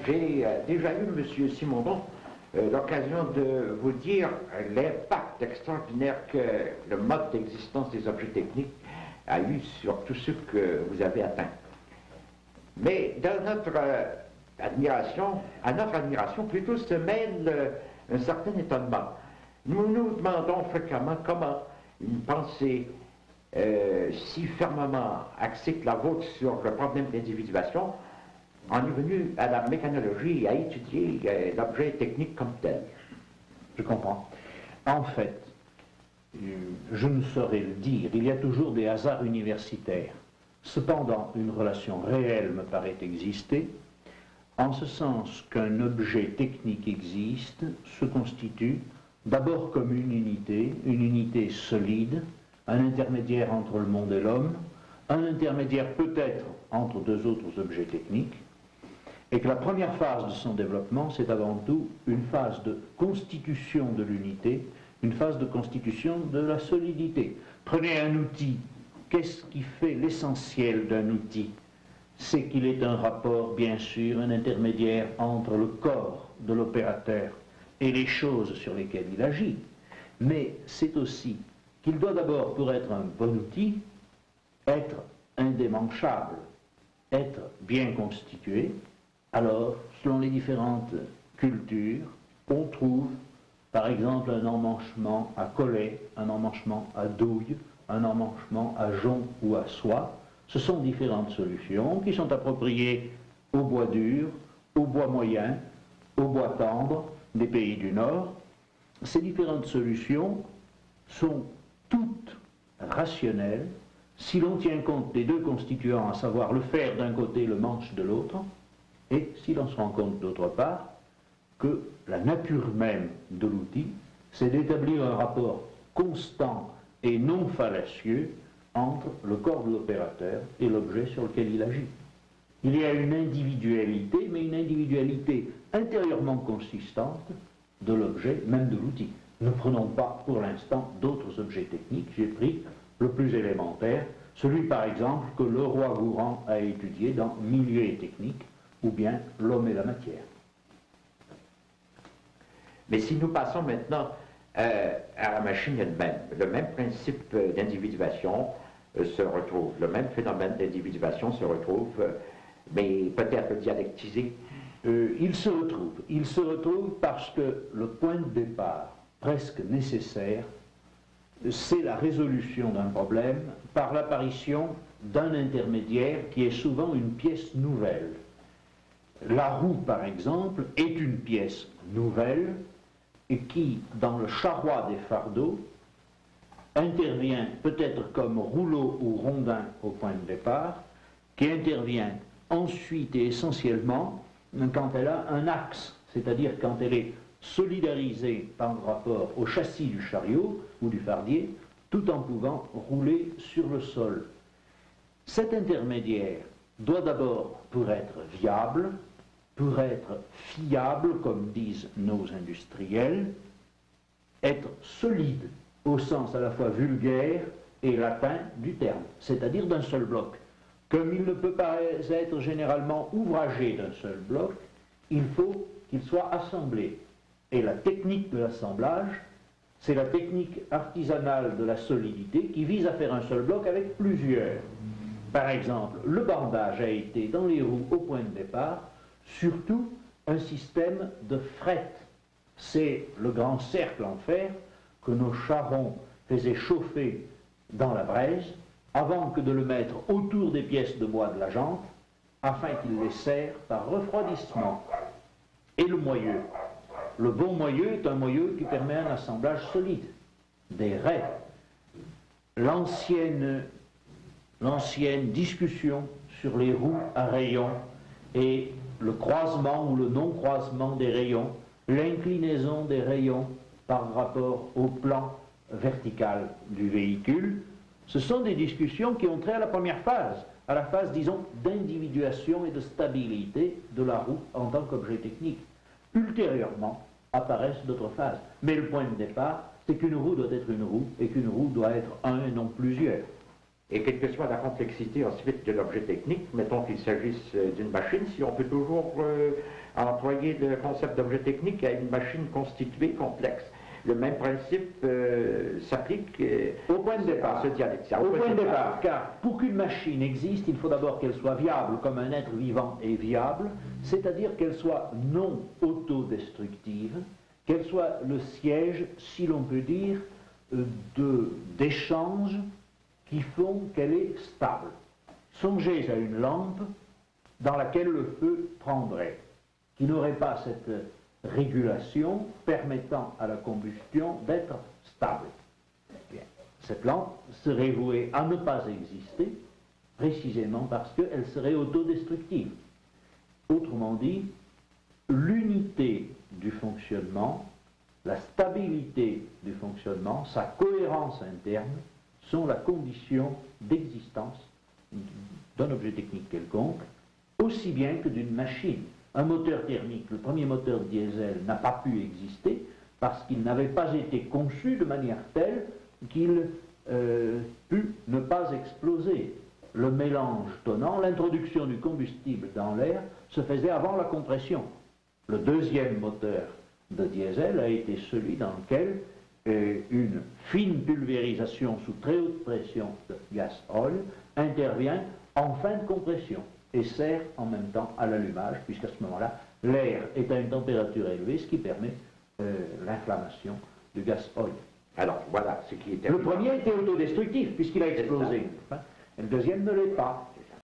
J'ai déjà eu, Monsieur Simondon, l'occasion de vous dire l'impact extraordinaire que le mode d'existence des objets techniques a eu sur tous ceux que vous avez atteints. Mais dans notre admiration, à notre admiration plutôt se mêle un certain étonnement. Nous nous demandons fréquemment comment une pensée si fermement axée que la vôtre sur le problème de l'individuation en est venue à la mécanologie et à étudier l'objet technique comme tel. Je comprends. En fait, je ne saurais le dire, il y a toujours des hasards universitaires. Cependant, une relation réelle me paraît exister, en ce sens qu'un objet technique existe, se constitue d'abord comme une unité solide, un intermédiaire entre le monde et l'homme, un intermédiaire peut-être entre deux autres objets techniques, et que la première phase de son développement, c'est avant tout une phase de constitution de l'unité, une phase de constitution de la solidité. Prenez un outil. Qu'est-ce qui fait l'essentiel d'un outil? C'est qu'il est un rapport, bien sûr, un intermédiaire entre le corps de l'opérateur et les choses sur lesquelles il agit. Mais c'est aussi qu'il doit d'abord, pour être un bon outil, être indémanchable, être bien constitué. Alors, selon les différentes cultures, on trouve, par exemple, un emmanchement à collet, un emmanchement à douille, un emmanchement à jonc ou à soie. Ce sont différentes solutions qui sont appropriées au bois dur, au bois moyen, au bois tendre des pays du Nord. Ces différentes solutions sont toutes rationnelles si l'on tient compte des deux constituants, à savoir le fer d'un côté, le manche de l'autre, et si l'on se rend compte d'autre part que la nature même de l'outil, c'est d'établir un rapport constant et non fallacieux entre le corps de l'opérateur et l'objet sur lequel il agit. Il y a une individualité, mais une individualité intérieurement consistante de l'objet, même de l'outil. Ne prenons pas pour l'instant d'autres objets techniques, j'ai pris le plus élémentaire, celui par exemple que le roi Gourand a étudié dans Milieu et technique, ou bien L'homme et la matière. Mais si nous passons maintenant à la machine elle-même, le même principe d'individuation se retrouve, le même phénomène d'individuation se retrouve, mais peut-être dialectisé. Il se retrouve parce que le point de départ, presque nécessaire, c'est la résolution d'un problème par l'apparition d'un intermédiaire qui est souvent une pièce nouvelle. La roue, par exemple, est une pièce nouvelle et qui, dans le charroi des fardeaux, intervient peut-être comme rouleau ou rondin au point de départ, qui intervient ensuite et essentiellement quand elle a un axe, c'est-à-dire quand elle est solidarisée par rapport au châssis du chariot ou du fardier, tout en pouvant rouler sur le sol. Cet intermédiaire doit d'abord, pour être viable, pour être fiable, comme disent nos industriels, être solide au sens à la fois vulgaire et latin du terme, c'est-à-dire d'un seul bloc. Comme il ne peut pas être généralement ouvragé d'un seul bloc, il faut qu'il soit assemblé. Et la technique de l'assemblage, c'est la technique artisanale de la solidité qui vise à faire un seul bloc avec plusieurs. Par exemple, le bordage a été dans les roues au point de départ surtout un système de fret. C'est le grand cercle en fer que nos charrons faisaient chauffer dans la braise avant que de le mettre autour des pièces de bois de la jante afin qu'il les serre par refroidissement. Et le moyeu. Le bon moyeu est un moyeu qui permet un assemblage solide, des raies. L'ancienne discussion sur les roues à rayons et le croisement ou le non-croisement des rayons, l'inclinaison des rayons par rapport au plan vertical du véhicule, ce sont des discussions qui ont trait à la première phase, à la phase, disons, d'individuation et de stabilité de la roue en tant qu'objet technique. Ultérieurement apparaissent d'autres phases. Mais le point de départ, c'est qu'une roue doit être une roue et qu'une roue doit être un et non plusieurs. Et quelle que soit la complexité ensuite de l'objet technique, mettons qu'il s'agisse d'une machine, si on peut toujours employer le concept d'objet technique à une machine constituée, complexe, le même principe s'applique au point de départ. à ce dialecte. Au point de départ, car pour qu'une machine existe, il faut d'abord qu'elle soit viable comme un être vivant est viable, c'est-à-dire qu'elle soit non autodestructive, qu'elle soit le siège, si l'on peut dire, d'échanges qui font qu'elle est stable. Songez à une lampe dans laquelle le feu prendrait, qui n'aurait pas cette régulation permettant à la combustion d'être stable. Bien. Cette lampe serait vouée à ne pas exister, précisément parce qu'elle serait autodestructive. Autrement dit, l'unité du fonctionnement, la stabilité du fonctionnement, sa cohérence interne, sont la condition d'existence d'un objet technique quelconque, aussi bien que d'une machine. Un moteur thermique, le premier moteur diesel, n'a pas pu exister parce qu'il n'avait pas été conçu de manière telle qu'il put ne pas exploser. Le mélange tonnant, l'introduction du combustible dans l'air se faisait avant la compression. Le deuxième moteur de diesel a été celui dans lequel une fine pulvérisation sous très haute pression de gaz oil intervient en fin de compression et sert en même temps à l'allumage, puisqu'à ce moment-là, l'air est à une température élevée, ce qui permet l'inflammation du gaz oil. Alors, voilà ce qui était... Le premier était autodestructif, puisqu'il a explosé. Le deuxième ne l'est pas.